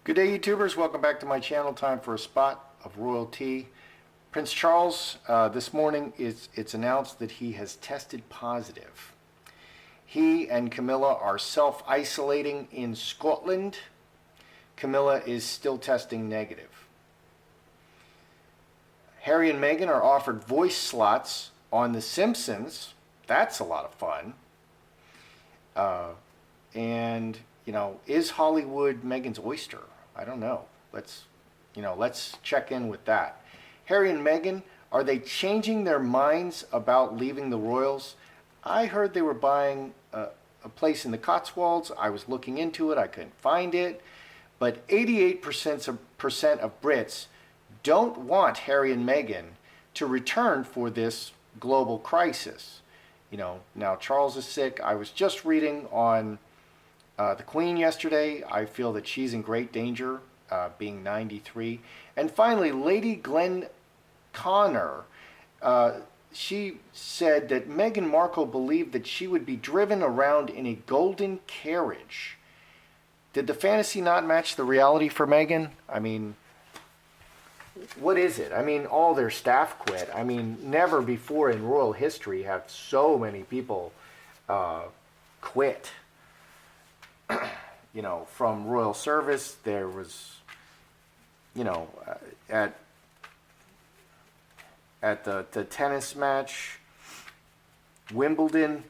Good day, YouTubers. Welcome back to my channel. Time for a spot of royalty. Prince Charles, this morning, it's announced that he has tested positive. He and Camilla are self-isolating in Scotland. Camilla is still testing negative. Harry and Meghan are offered voice slots on The Simpsons. That's a lot of fun. And, is Hollywood Meghan's oyster? I don't know. Let's check in with that. Harry and Meghan, are they changing their minds about leaving the royals? I heard they were buying a place in the Cotswolds. I was looking into it. I couldn't find it. But 88% of Brits don't want Harry and Meghan to return for this global crisis. Now Charles is sick. I was just reading on the Queen yesterday. I feel that she's in great danger, being 93. And finally, Lady Glenconner, she said that Meghan Markle believed that she would be driven around in a golden carriage. Did the fantasy not match the reality for Meghan? I mean, what is it? I mean, all their staff quit. I mean, never before in royal history have so many people quit. From royal service. There was, at the tennis match, Wimbledon,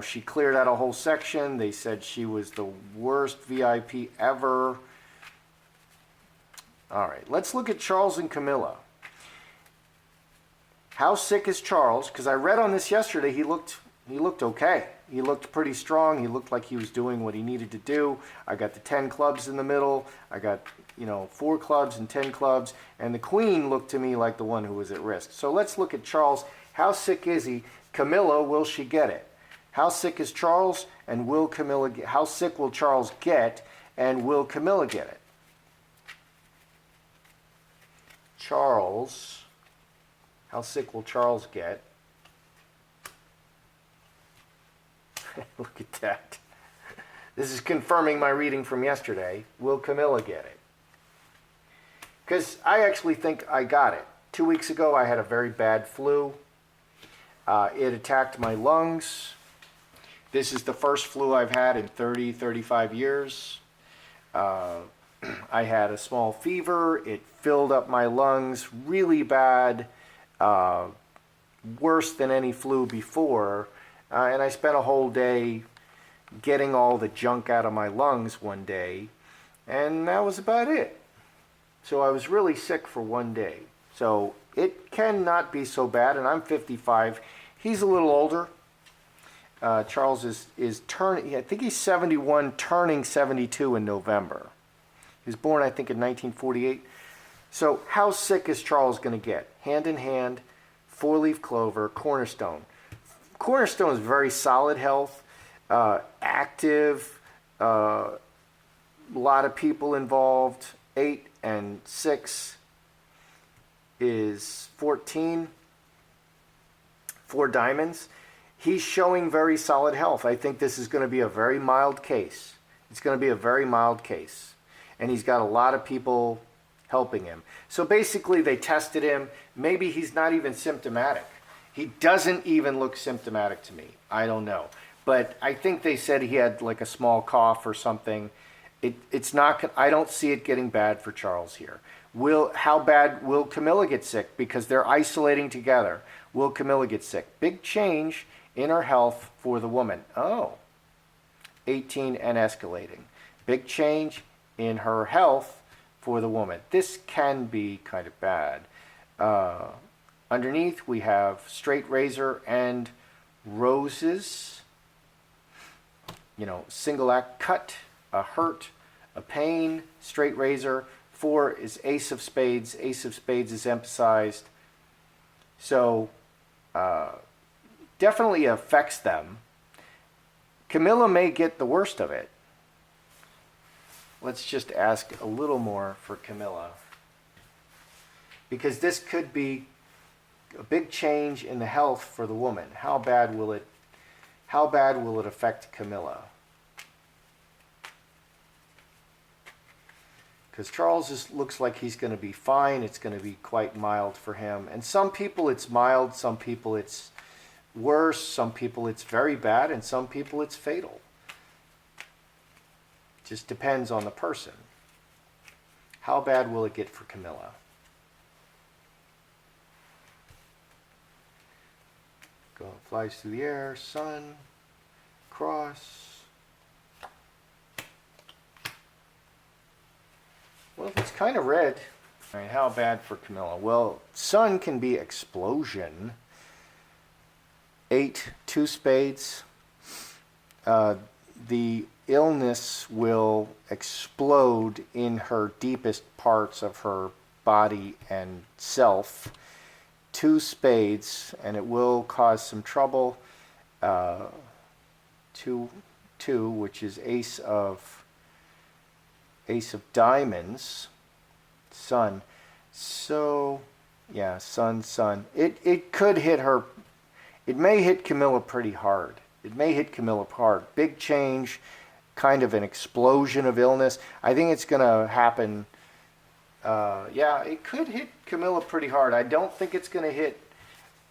she cleared out a whole section. They said she was the worst VIP ever. All right, let's look at Charles and Camilla. How sick is Charles? Because I read on this yesterday, he looked okay. He looked pretty strong. He looked like he was doing what he needed to do. I got the 10 clubs in the middle. I got, 4 clubs and 10 clubs. And the Queen looked to me like the one who was at risk. So let's look at Charles. How sick is he? Camilla, will she get it? How sick is Charles? And will Camilla get? How sick will Charles get? And will Camilla get it? Charles. How sick will Charles get? Look at that. This is confirming my reading from yesterday. Will Camilla get it? Because I actually think I got it. 2 weeks ago, I had a very bad flu. It attacked my lungs. This is the first flu I've had in 35 years. I had a small fever. It filled up my lungs really bad. Worse than any flu before. And I spent a whole day getting all the junk out of my lungs one day, and that was about it. So I was really sick for one day. So it cannot be so bad, and I'm 55. He's a little older. Charles is turning, I think he's 71, turning 72 in November. He was born, I think, in 1948. So how sick is Charles going to get? Hand in Hand, 4-leaf clover, Cornerstone. Cornerstone is very solid health, active, a lot of people involved. 8 and 6 is 14. 4 diamonds. He's showing very solid health. I think this is going to be a very mild case. It's going to be a very mild case. And he's got a lot of people helping him. So basically they tested him. Maybe he's not even symptomatic. He doesn't even look symptomatic to me. I don't know. But I think they said he had like a small cough or something. It's not. I don't see it getting bad for Charles here. How bad will Camilla get sick? Because they're isolating together. Will Camilla get sick? Big change in her health for the woman. Oh, 18 and escalating. Big change in her health for the woman. This can be kind of bad. Underneath, we have straight razor and roses. Single act cut, a hurt, a pain, straight razor. 4 is ace of spades. Ace of spades is emphasized. So, definitely affects them. Camilla may get the worst of it. Let's just ask a little more for Camilla. Because this could be a big change in the health for the woman. How bad will it affect Camilla? because Charles looks like he's going to be fine. It's going to be quite mild for him. And some people it's mild, some people it's worse, some people it's very bad, and some people it's fatal. Just depends on the person. How bad will it get for Camilla? Go, flies through the air, sun, cross. Well, it's kind of red. All right, how bad for Camilla? Well, sun can be explosion. 8, 2 spades. The illness will explode in her deepest parts of her body and self. 2 spades, and it will cause some trouble. 2, which is ace of diamonds, sun. So, yeah, sun. It could hit her. It may hit Camilla pretty hard. Big change, kind of an explosion of illness. I think it's going to happen. Yeah, it could hit Camilla pretty hard. I don't think it's going to hit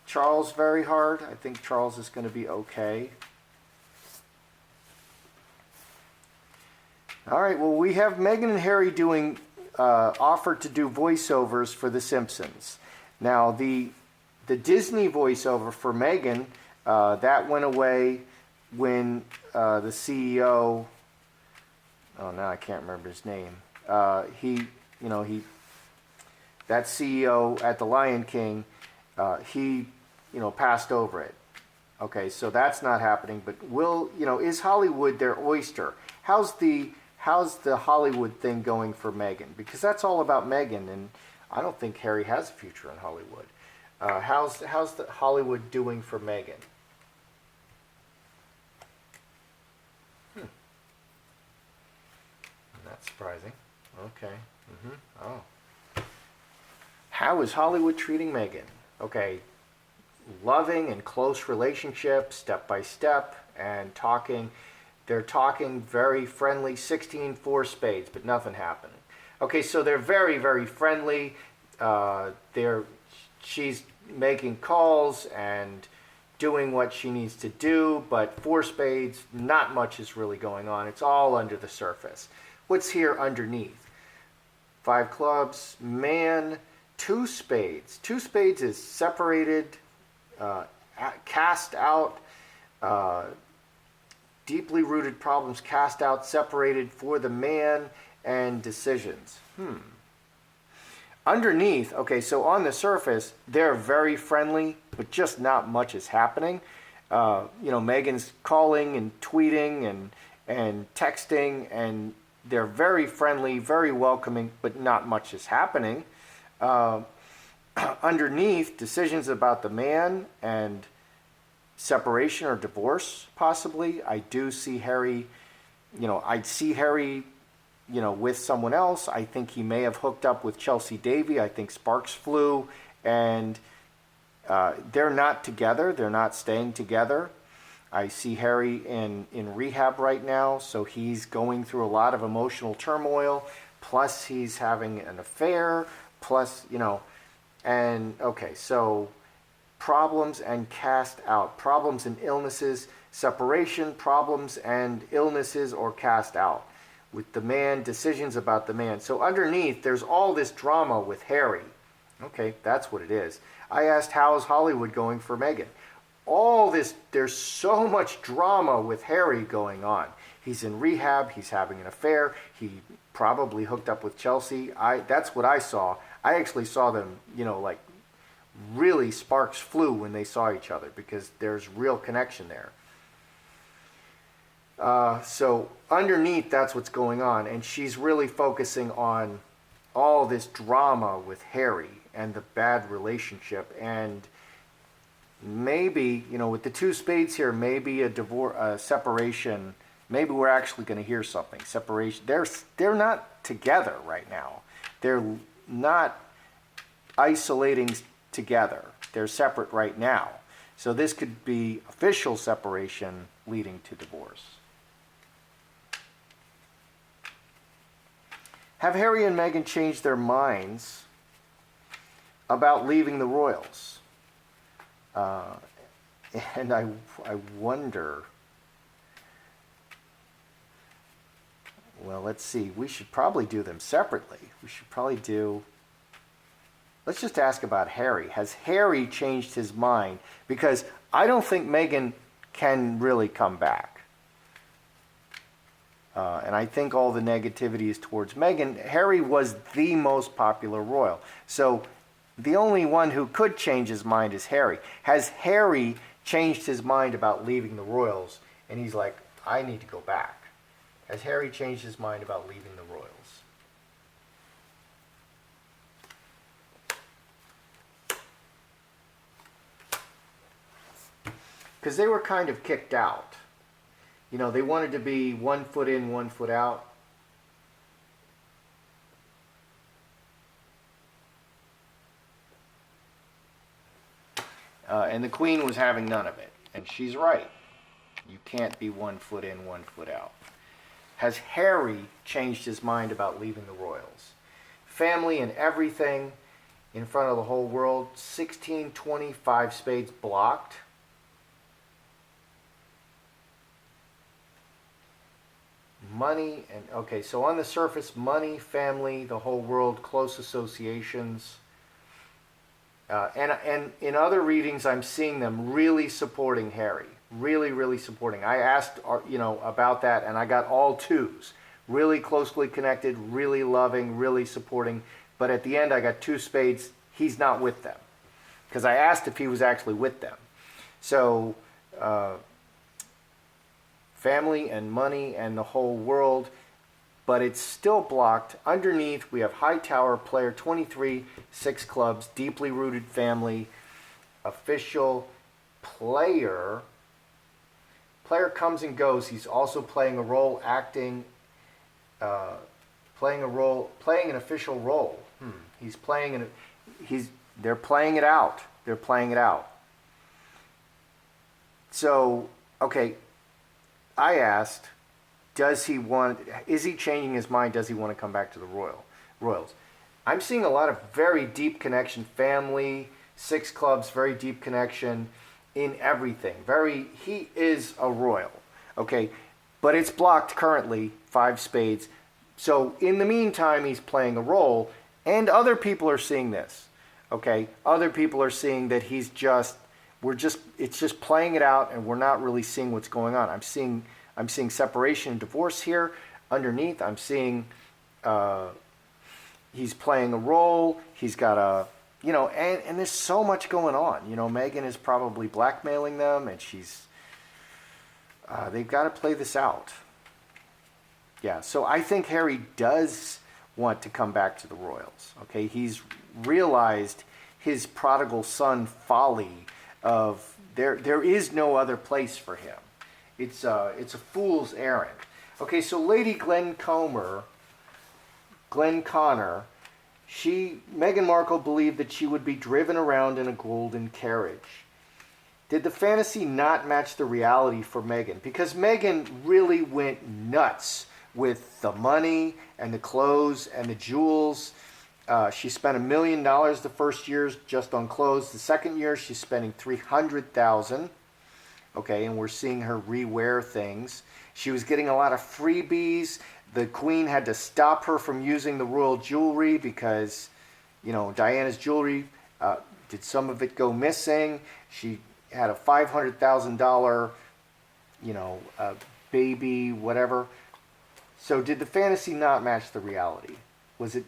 Charles very hard. I think Charles is going to be okay. All right, well, we have Meghan and Harry doing, offered to do voiceovers for The Simpsons. Now, the Disney voiceover for Meghan, that went away when the CEO, oh, now I can't remember his name. That CEO at the Lion King, he, passed over it. Okay, so that's not happening. But is Hollywood their oyster? How's the Hollywood thing going for Meghan? Because that's all about Meghan, and I don't think Harry has a future in Hollywood. How's the Hollywood doing for Meghan? That's surprising. Okay. Oh. How is Hollywood treating Meghan? Okay. Loving and close relationship, step by step, and talking. They're talking very friendly, 16, 4 spades, but nothing happening. Okay, so they're very, very friendly. She's making calls and doing what she needs to do, but 4 spades, not much is really going on. It's all under the surface. What's here underneath? 5 clubs, man, 2 spades. 2 spades is separated, cast out, deeply rooted problems cast out, separated for the man, and decisions. Underneath, okay, so on the surface, they're very friendly, but just not much is happening. Meghan's calling and tweeting and texting, and they're very friendly, very welcoming, but not much is happening. Underneath, decisions about the man and separation or divorce, possibly. I do see Harry, I'd see Harry, with someone else. I think he may have hooked up with Chelsea Davy. I think sparks flew, and they're not together. They're not staying together. I see Harry in rehab right now, so he's going through a lot of emotional turmoil, plus he's having an affair, plus, and okay, so problems and cast out, problems and illnesses, separation, problems and illnesses or cast out. With the man, decisions about the man. So underneath, there's all this drama with Harry. Okay, that's what it is. I asked, how's Hollywood going for Meghan? All this, there's so much drama with Harry going on. He's in rehab, he's having an affair, he probably hooked up with Chelsea. That's what I saw. I actually saw them, really sparks flew when they saw each other because there's real connection there. So underneath, that's what's going on, and she's really focusing on all this drama with Harry and the bad relationship, and maybe, with the 2 spades here, maybe a divorce, separation. Maybe we're actually going to hear something. Separation. They're not together right now. They're not isolating together. They're separate right now. So this could be official separation leading to divorce. Have Harry and Meghan changed their minds about leaving the royals? And I wonder, well, let's see. We should probably do them separately. We should probably do, let's just ask about Harry. Has Harry changed his mind? Because I don't think Meghan can really come back. And I think all the negativity is towards Meghan. Harry was the most popular royal. So the only one who could change his mind is Harry. Has Harry changed his mind about leaving the royals? And he's like, I need to go back. Has Harry changed his mind about leaving the royals? Because they were kind of kicked out. You know, they wanted to be 1 foot in, 1 foot out. And the Queen was having none of it. And she's right. You can't be 1 foot in, 1 foot out. Has Harry changed his mind about leaving the royals? Family and everything in front of the whole world. 16, 25 spades blocked. Money and, okay, so on the surface, money, family, the whole world, close associations. And in other readings, I'm seeing them really supporting Harry. Really, really supporting. I asked, about that, and I got all twos. Really closely connected, really loving, really supporting. But at the end, I got 2 spades. He's not with them. Because I asked if he was actually with them. So, family and money and the whole world, but it's still blocked. Underneath, we have High Tower, player 23, 6 clubs, deeply rooted family, official, player. Player comes and goes. He's also playing a role, acting, playing an official role. They're playing it out. They're playing it out. So, okay, I asked, is he changing his mind? Does he want to come back to the Royals? I'm seeing a lot of very deep connection, family, 6 clubs, very deep connection in everything. He is a royal, okay? But it's blocked currently, 5 spades. So in the meantime, he's playing a role, and other people are seeing this, okay? Other people are seeing that it's just playing it out, and we're not really seeing what's going on. I'm seeing separation and divorce here. Underneath, I'm seeing he's playing a role. He's got and there's so much going on. Meghan is probably blackmailing them, and they've got to play this out. Yeah, so I think Harry does want to come back to the Royals. Okay, he's realized his prodigal son folly of there is no other place for him. It's a fool's errand. Okay, so Lady Glenn Connor, Meghan Markle believed that she would be driven around in a golden carriage. Did the fantasy not match the reality for Meghan? Because Meghan really went nuts with the money and the clothes and the jewels. She spent $1 million the first year just on clothes. The second year, she's spending $300,000. Okay, and we're seeing her rewear things. She was getting a lot of freebies. The Queen had to stop her from using the royal jewelry because, Diana's jewelry, did some of it go missing? She had a $500,000, baby, whatever. So did the fantasy not match the reality? Was it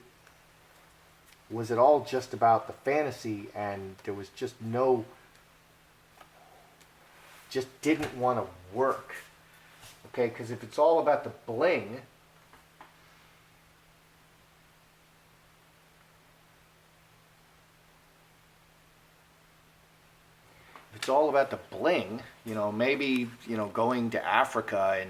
all just about the fantasy, and there was just didn't want to work? Okay, because if it's all about the bling, maybe, going to Africa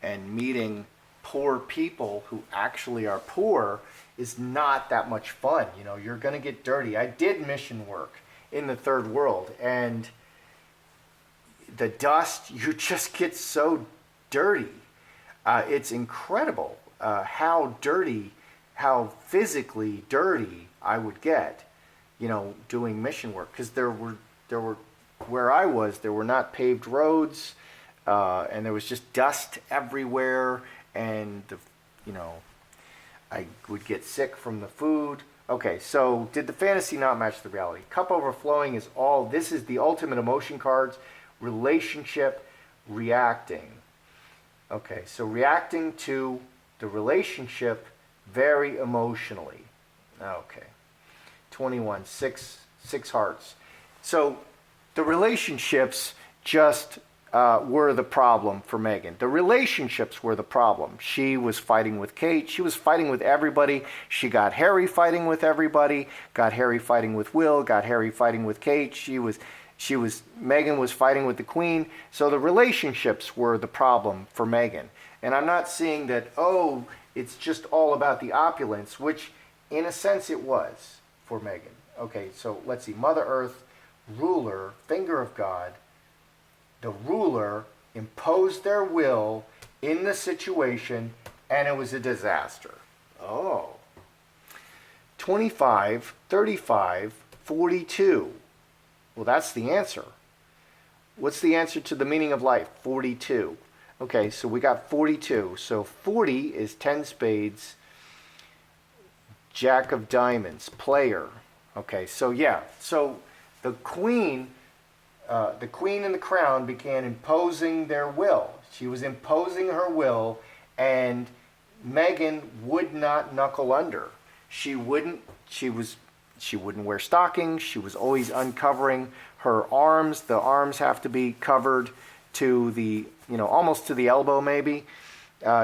and meeting poor people who actually are poor is not that much fun. You're going to get dirty. I did mission work in the third world, and the dust, you just get so dirty. It's incredible how dirty how physically dirty I would get, doing mission work, because there were where I was, there were not paved roads, and there was just dust everywhere, and I would get sick from the food. Okay, so did the fantasy not match the reality? Cup overflowing is all. This is the ultimate emotion cards. Relationship, reacting. Okay, so reacting to the relationship very emotionally. Okay. 21, six hearts. So the relationships just were the problem for Meghan. The relationships were the problem. She was fighting with Kate. She was fighting with everybody. She got Harry fighting with everybody. Got Harry fighting with Will. Got Harry fighting with Kate. Meghan was fighting with the Queen. So the relationships were the problem for Meghan. And I'm not saying that, it's just all about the opulence, which in a sense it was for Meghan. Okay, so let's see. Mother Earth, ruler, finger of God. The ruler imposed their will in the situation, and it was a disaster. 25, 35, 42. Well, that's the answer. What's the answer to the meaning of life? 42. Okay, so we got 42. So 40 is 10 spades, Jack of diamonds, player. Okay, so yeah. So the queen and the crown began imposing their will. She was imposing her will, and Meghan would not knuckle under. She wouldn't wear stockings. She was always uncovering her arms. The arms have to be covered to the, almost to the elbow maybe,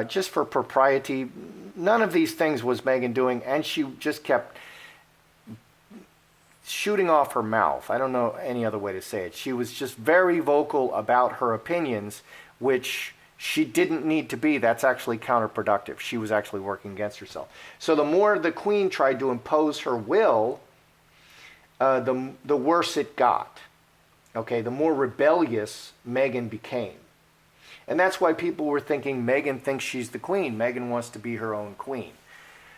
just for propriety. None of these things was Meghan doing, and she just kept shooting off her mouth. I don't know any other way to say it. She was just very vocal about her opinions, which she didn't need to be. That's actually counterproductive. She was actually working against herself. So the more the Queen tried to impose her will, the worse it got. Okay, the more rebellious Meghan became. And that's why people were thinking Meghan thinks she's the Queen. Meghan wants to be her own queen.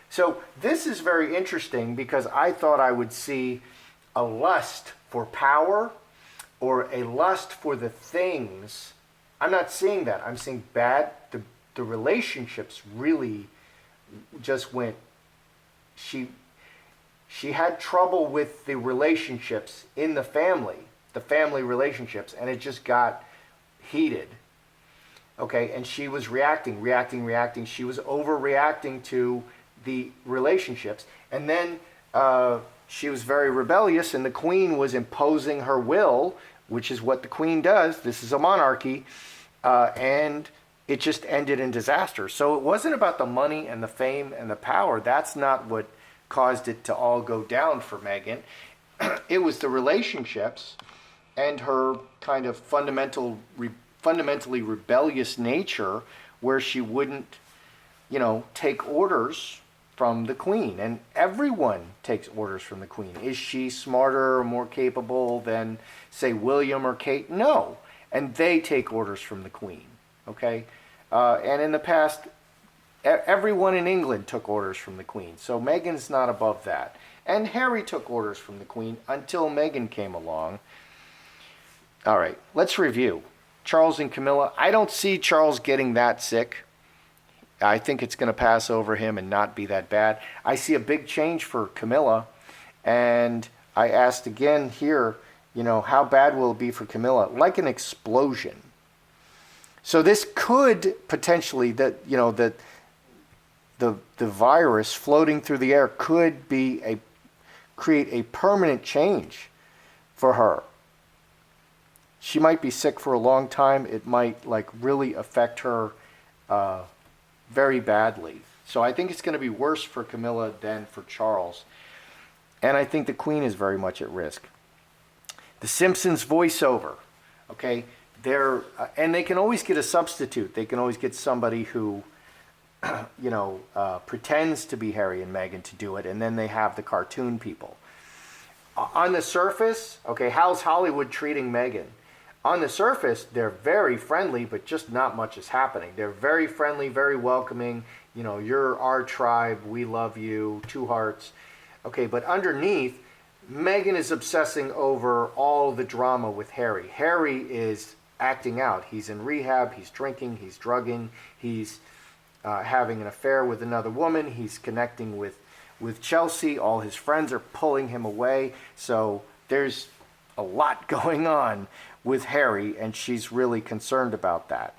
So this is very interesting, because I thought I would see a lust for power or a lust for the things. I'm not seeing that. I'm seeing the relationships really just went. She had trouble with the relationships in the family relationships, and it just got heated. Okay, and she was reacting. She was overreacting to the relationships, and then she was very rebellious, and the Queen was imposing her will, which is what the Queen does. This is a monarchy, and it just ended in disaster. So it wasn't about the money and the fame and the power. That's not what caused it to all go down for Meghan. It was the relationships and her kind of fundamentally rebellious nature, where she wouldn't, take orders from the Queen. And everyone takes orders from the Queen. Is she smarter or more capable than, say, William or Kate? No. And they take orders from the Queen. Okay? And in the past, everyone in England took orders from the Queen. So Meghan's not above that. And Harry took orders from the Queen until Meghan came along. All right, let's review. Charles and Camilla. I don't see Charles getting that sick. I think it's going to pass over him and not be that bad. I see a big change for Camilla. And I asked again here, how bad will it be for Camilla? Like an explosion. So this could potentially, the virus floating through the air could create a permanent change for her. She might be sick for a long time. It might really affect her very badly. So I think it's going to be worse for Camilla than for Charles. And I think the Queen is very much at risk. The Simpsons voiceover. Okay, and they can always get a substitute. They can always get somebody who pretends to be Harry and Meghan to do it, and then they have the cartoon people. On the surface, okay, how's Hollywood treating Meghan? On the surface, they're very friendly, but just not much is happening. They're very friendly, very welcoming. You know, you're our tribe. We love you. Two hearts. Okay, but underneath, Meghan is obsessing over all the drama with Harry. Harry is acting out. He's in rehab. He's drinking. He's drugging. He's having an affair with another woman. He's connecting with Chelsea. All his friends are pulling him away. So there's a lot going on with Harry, and she's really concerned about that.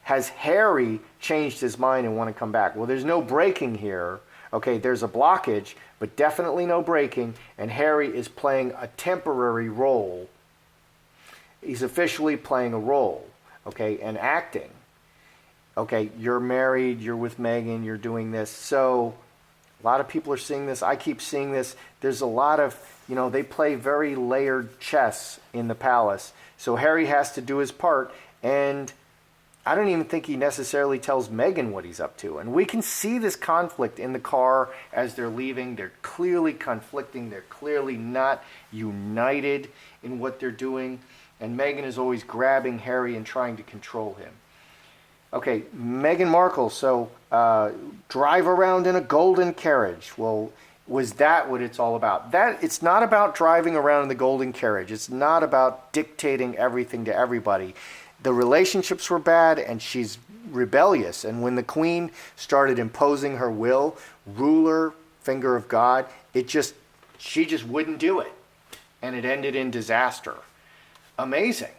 Has Harry changed his mind and want to come back? Well, there's no breaking here. Okay, there's a blockage, but definitely no breaking, and Harry is playing a temporary role. He's officially playing a role, okay, and acting. Okay, you're married, you're with Meghan, you're doing this. So a lot of people are seeing this. I keep seeing this. There's a lot of, you know, they play very layered chess in the palace. So Harry has to do his part, and I don't even think he necessarily tells Meghan what he's up to. And we can see this conflict in the car as they're leaving. They're clearly conflicting. They're clearly not united in what they're doing. And Meghan is always grabbing Harry and trying to control him. Okay, Meghan Markle, so drive around in a golden carriage. Well, was that what it's all about? That it's not about driving around in the golden carriage. It's not about dictating everything to everybody. The relationships were bad, and she's rebellious. And when the Queen started imposing her will, ruler, finger of God, she just wouldn't do it. And it ended in disaster. Amazing.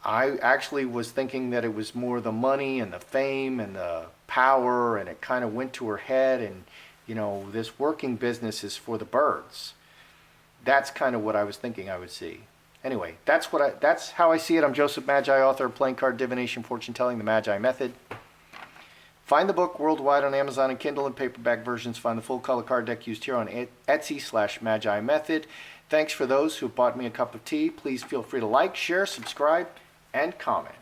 I actually was thinking that it was more the money and the fame and the power, and it kind of went to her head, and, you know, this working business is for the birds. That's kind of what I was thinking I would see. Anyway, that's how I see it. I'm Joseph Magi, author of Playing Card Divination, Fortune Telling, The Magi Method. Find the book worldwide on Amazon and Kindle and paperback versions. Find the full color card deck used here on Etsy/Magi Method. Thanks for those who bought me a cup of tea. Please feel free to like, share, subscribe, and comment.